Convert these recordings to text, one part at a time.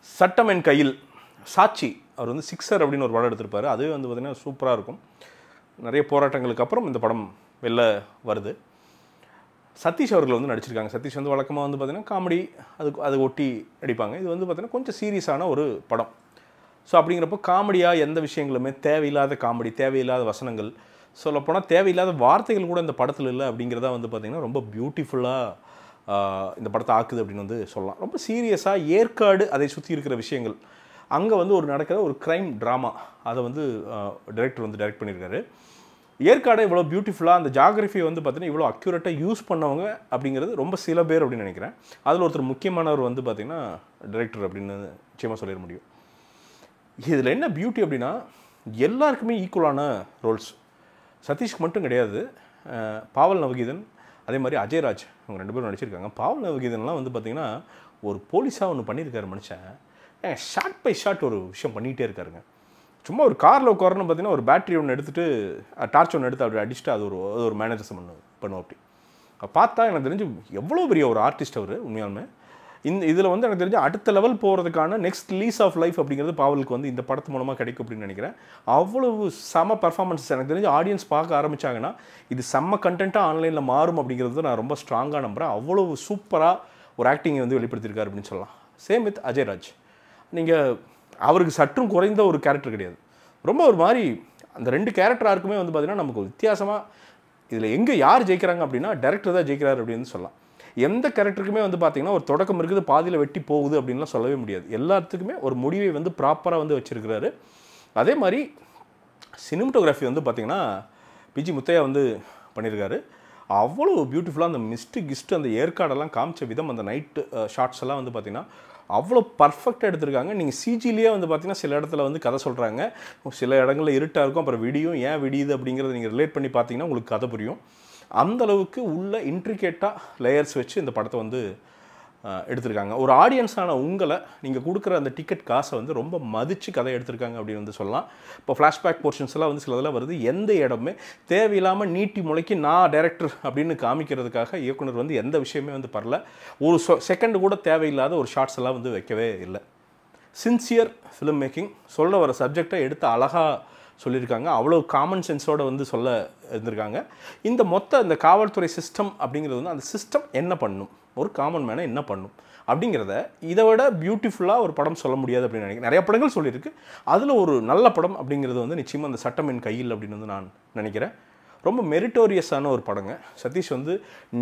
சட்டம் என் கையில் சாட்சி அவர் வந்து சிக்ஸர் அப்படின்னு ஒரு படம் எடுத்திருப்பாரு. அதுவே வந்து பார்த்திங்கன்னா சூப்பராக இருக்கும். நிறைய போராட்டங்களுக்கு அப்புறம் இந்த படம் வெளில வருது. சதீஷ் அவர்கள் வந்து நடிச்சிருக்காங்க. சதீஷ் வந்து வழக்கமாக வந்து பார்த்திங்கன்னா காமெடி அது ஒட்டி நடிப்பாங்க. இது வந்து பார்த்திங்கன்னா கொஞ்சம் சீரியஸான ஒரு படம். ஸோ அப்படிங்கிறப்போ காமெடியாக எந்த விஷயங்களுமே தேவையில்லாத காமெடி, தேவையில்லாத வசனங்கள், சொல்லப்போனால் தேவையில்லாத வார்த்தைகள் கூட இந்த படத்தில் இல்லை அப்படிங்கிறதா வந்து பார்த்திங்கன்னா ரொம்ப பியூட்டிஃபுல்லாக இந்த படத்தை ஆக்குது அப்படின்னு வந்து சொல்லலாம். ரொம்ப சீரியஸாக ஏற்காடு அதை சுற்றி இருக்கிற விஷயங்கள், அங்கே வந்து ஒரு நடக்கிற ஒரு க்ரைம் ட்ராமா, அதை வந்து டைரக்டர் வந்து டைரக்ட் பண்ணியிருக்காரு. ஏற்காடை இவ்வளோ பியூட்டிஃபுல்லாக அந்த ஜாகிரஃபியை வந்து பார்த்திங்கன்னா இவ்வளோ அக்யூரேட்டாக யூஸ் பண்ணவங்க அப்படிங்கிறது ரொம்ப சில பேர் அப்படின்னு நினைக்கிறேன். அதில் ஒருத்தர் முக்கியமானவர் வந்து பார்த்திங்கன்னா டைரக்டர் அப்படின்னு நிச்சயமாக சொல்லிட முடியும். இதில் என்ன பியூட்டி அப்படின்னா எல்லாருக்குமே ஈக்குவலான ரோல்ஸ். சதீஷ்க்கு மட்டும் கிடையாது, பாவல் நவகீதன் அதே மாதிரி அஜய்ராஜ் அவங்க 2 பேரும் நடிச்சிருக்காங்க. பாவல் நவகீதன்லாம் வந்து பார்த்திங்கன்னா ஒரு போலீஸாக ஒன்று பண்ணியிருக்காரு மனுஷன். ஷார்ட் பை ஷார்ட் ஒரு விஷயம் பண்ணிகிட்டே இருக்காருங்க. சும்மா ஒரு காரில் உட்காரணும் பார்த்தீங்கன்னா ஒரு பேட்டரி ஒன்று எடுத்துகிட்டு டார்ச் ஒன்று எடுத்து அப்படி அடிச்சுட்டு அது ஒரு மேனேஜர்ஸ் பண்ணுவோம். அப்படி பார்த்தா எனக்கு தெரிஞ்சு எவ்வளோ பெரிய ஒரு ஆர்டிஸ்ட் அவர் உண்மையாலுமே. இதில் வந்து எனக்கு தெரிஞ்சு அடுத்த லெவல் போகிறதுக்கான நெக்ஸ்ட் லீஸ் ஆஃப் லைஃப் அப்படிங்கிறது பாவலுக்கு வந்து இந்த படத்து மூலமாக கிடைக்கும் அப்படின்னு நினைக்கிறேன். அவ்வளவு செம்ம பர்ஃபார்மன்ஸ். எனக்கு தெரிஞ்சு ஆடியன்ஸ் பார்க்க ஆரம்பித்தாங்கன்னா இது செம்ம கண்டென்ட்டாக ஆன்லைனில் மாறும் அப்படிங்கிறது நான் ரொம்ப ஸ்ட்ராங்காக நம்புகிறேன். அவ்வளவு சூப்பராக ஒரு ஆக்டிங்கை வந்து வெளிப்படுத்தியிருக்காரு அப்படின்னு சொல்லலாம். Same with Ajayraj. நீங்கள் அவருக்கு சற்றும் குறைந்த ஒரு கேரக்டர் கிடையாது. ரொம்ப ஒரு மாதிரி அந்த 2 கேரக்டராருக்குமே வந்து பார்த்திங்கன்னா நமக்கு வித்தியாசமாக இதில் எங்கே யார் ஜெயிக்கிறாங்க அப்படின்னா டைரக்டர் தான் ஜெயிக்கிறார் அப்படின்னு சொல்லலாம். எந்த கேரக்டருக்குமே வந்து பார்த்திங்கன்னா ஒரு தொடக்கம் இருக்குது, பாதியில் வெட்டி போகுது அப்படின்லாம் சொல்லவே முடியாது. எல்லாத்துக்குமே ஒரு முடிவை வந்து ப்ராப்பராக வந்து வச்சுருக்கிறாரு. அதே மாதிரி சினிமட்டோகிராஃபி வந்து பார்த்திங்கன்னா பிஜி முத்தையா வந்து பண்ணியிருக்காரு. அவ்வளோ பியூட்டிஃபுல்லாக அந்த கிஸ்ட்டு அந்த ஏற்காடெல்லாம் காமிச்ச விதம், அந்த நைட்டு ஷார்ட்ஸ் எல்லாம் வந்து பார்த்திங்கன்னா அவ்வளோ பர்ஃபெக்டாக எடுத்திருக்காங்க. நீங்கள் சிஜிலேயே வந்து பார்த்திங்கன்னா சில இடத்துல வந்து கதை சொல்கிறாங்க, சில இடங்களில் இருட்டாக இருக்கும், அப்புறம் விடியும். ஏன் விடியுது அப்படிங்கிறத நீங்கள் ரிலேட் பண்ணி பார்த்தீங்கன்னா உங்களுக்கு கதை புரியும். அந்தளவுக்கு உள்ள இன்ட்ரிகேட்டாக லேயர்ஸ் வச்சு இந்த படத்தை வந்து எடுத்திருக்காங்க. ஒரு ஆடியன்ஸான உங்களை நீங்கள் கொடுக்குற அந்த டிக்கெட் காசை வந்து ரொம்ப மதித்து கதை எடுத்திருக்காங்க அப்படின்னு வந்து சொல்லலாம். இப்போ ஃப்ளாஷ்பேக் போர்ஷன்ஸ் எல்லாம் வந்து சிலதெல்லாம் வருது. எந்த இடமே தேவையில்லாமல் நீட்டி முளைக்கி நான் டைரக்டர் அப்படின்னு காமிக்கிறதுக்காக இயக்குனர் வந்து எந்த விஷயமே வந்து பரல. ஒரு செகண்ட் கூட தேவையில்லாத ஒரு ஷார்ட்ஸ் எல்லாம் வந்து வைக்கவே இல்லை. சின்சியர் ஃபிலிம் மேக்கிங், சொல்ல வர சப்ஜெக்டை எடுத்து அழகாக சொல்லியிருக்காங்க. அவ்வளோ காமன் சென்ஸோடு வந்து சொல்ல இருந்திருக்காங்க. இந்த காவல்துறை சிஸ்டம் அப்படிங்கிறது வந்து அந்த சிஸ்டம் என்ன பண்ணும், ஒரு காமன் மேனை என்ன பண்ணும் அப்படிங்கிறத இதை விட பியூட்டிஃபுல்லாக ஒரு படம் சொல்ல முடியாது அப்படின்னு நினைக்கிறேன். நிறைய படங்கள் சொல்லியிருக்கு. அதில் ஒரு நல்ல படம் அப்படிங்கிறது வந்து நிச்சயமாக அந்த சட்டம் என் கையில் அப்படின்னு வந்து நான் நினைக்கிறேன். ரொம்ப மெரிட்டோரியஸான ஒரு படங்க. சதீஷ் வந்து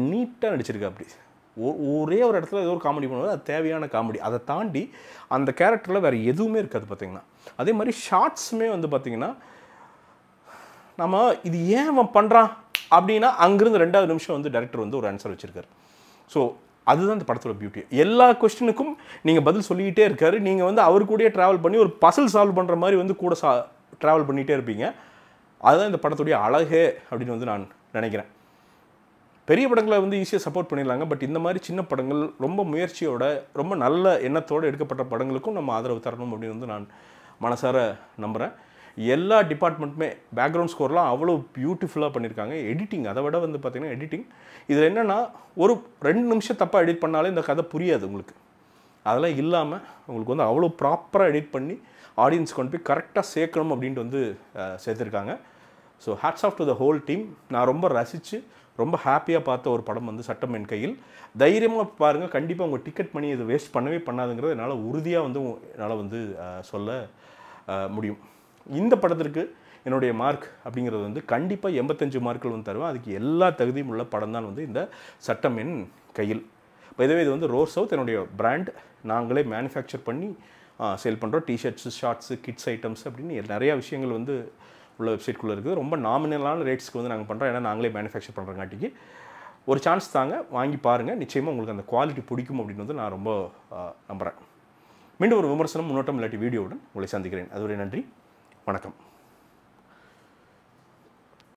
நீட்டாக நடிச்சிருக்கா. அப்படி ஒரே ஒரு இடத்துல ஏதோ ஒரு காமெடி பண்ணுவார், அது தேவையான காமெடி. அதை தாண்டி அந்த கேரக்டரில் வேறு எதுவுமே இருக்காது பார்த்திங்கன்னா. அதே மாதிரி ஷார்ட்ஸுமே வந்து பார்த்திங்கன்னா நம்ம இது ஏன் அவன் பண்ணுறான் அப்படின்னா அங்கேருந்து 2வது நிமிஷம் வந்து டைரக்டர் வந்து ஒரு ஆன்சர் வச்சுருக்காரு. ஸோ அதுதான் இந்த படத்தோட பியூட்டி. எல்லா கொஸ்டினுக்கும் நீங்கள் பதில் சொல்லிக்கிட்டே இருக்காரு. நீங்கள் வந்து அவர் கூடயே ட்ராவல் பண்ணி ஒரு பசில் சால்வ் பண்ணுற மாதிரி வந்து கூட ட்ராவல் பண்ணிகிட்டே இருப்பீங்க. அதுதான் இந்த படத்துடைய அழகே அப்படின்னு வந்து நான் நினைக்கிறேன். பெரிய படங்களை வந்து ஈஸியாக சப்போர்ட் பண்ணிடலாங்க. பட் இந்த மாதிரி சின்ன படங்கள் ரொம்ப முயற்சியோட ரொம்ப நல்ல எண்ணத்தோடு எடுக்கப்பட்ட படங்களுக்கும் நம்ம ஆதரவு தரணும் அப்படின்னு வந்து நான் மனசார நம்புகிறேன். எல்லா டிபார்ட்மெண்ட்டுமே பேக்ரவுண்ட் ஸ்கோர்லாம் அவ்வளோ பியூட்டிஃபுல்லாக பண்ணியிருக்காங்க. எடிட்டிங் அதை விட வந்து பார்த்திங்கன்னா எடிட்டிங் இதில் என்னென்னா ஒரு 2 நிமிஷம் தப்பாக எடிட் பண்ணாலே இந்த கதை புரியாது உங்களுக்கு. அதெல்லாம் இல்லாமல் உங்களுக்கு வந்து அவ்வளோ ப்ராப்பராக எடிட் பண்ணி ஆடியன்ஸ் கொண்டு போய் கரெக்டாக சேர்க்கணும் அப்படின்ட்டு வந்து சேர்த்துருக்காங்க. So hats off to the whole team. நான் ரொம்ப ரசித்து ரொம்ப ஹாப்பியாக பார்த்த ஒரு படம் வந்து சட்டம் என் கையில். தைரியமாக பாருங்கள். கண்டிப்பாக உங்கள் டிக்கெட் மணி இது வேஸ்ட் பண்ணவே பண்ணாதுங்கிறது என்னால் உறுதியாக வந்து என்னால் வந்து சொல்ல முடியும். இந்த படத்திற்கு என்னுடைய மார்க் அப்படிங்கிறது வந்து கண்டிப்பாக 85 மார்க்குகள் வந்து தருவேன். அதுக்கு எல்லா தகுதியும் உள்ள படம் தான் வந்து இந்த சட்டம் என் கையில். இதுவே இது வந்து ரோர் சவுத் என்னுடைய பிராண்ட். நாங்களே மேனுஃபேக்சர் பண்ணி சேல் பண்ணுறோம். டிஷர்ட்ஸு, ஷார்ட்ஸு, கிட்ஸ் ஐட்டம்ஸ் அப்படின்னு நிறையா விஷயங்கள் வந்து உள்ள வெப்சைட்குள்ளே இருக்குது. ரொம்ப நாமினலான ரேட்ஸ்க்கு வந்து நாங்கள் பண்ணுறோம். ஏன்னா நாங்களே மேனுஃபேக்சர் பண்ணுறங்காட்டிக்கு ஒரு சான்ஸ் தாங்க, வாங்கி பாருங்கள். நிச்சயமாக உங்களுக்கு அந்த குவாலிட்டி பிடிக்கும் அப்படின்னு வந்து நான் ரொம்ப நம்புகிறேன். மீண்டும் ஒரு விமர்சனம், முன்னோட்டம் இல்லாட்டி வீடியோவுடன் உங்களை சந்திக்கிறேன். அதுவரை நன்றி, வணக்கம்.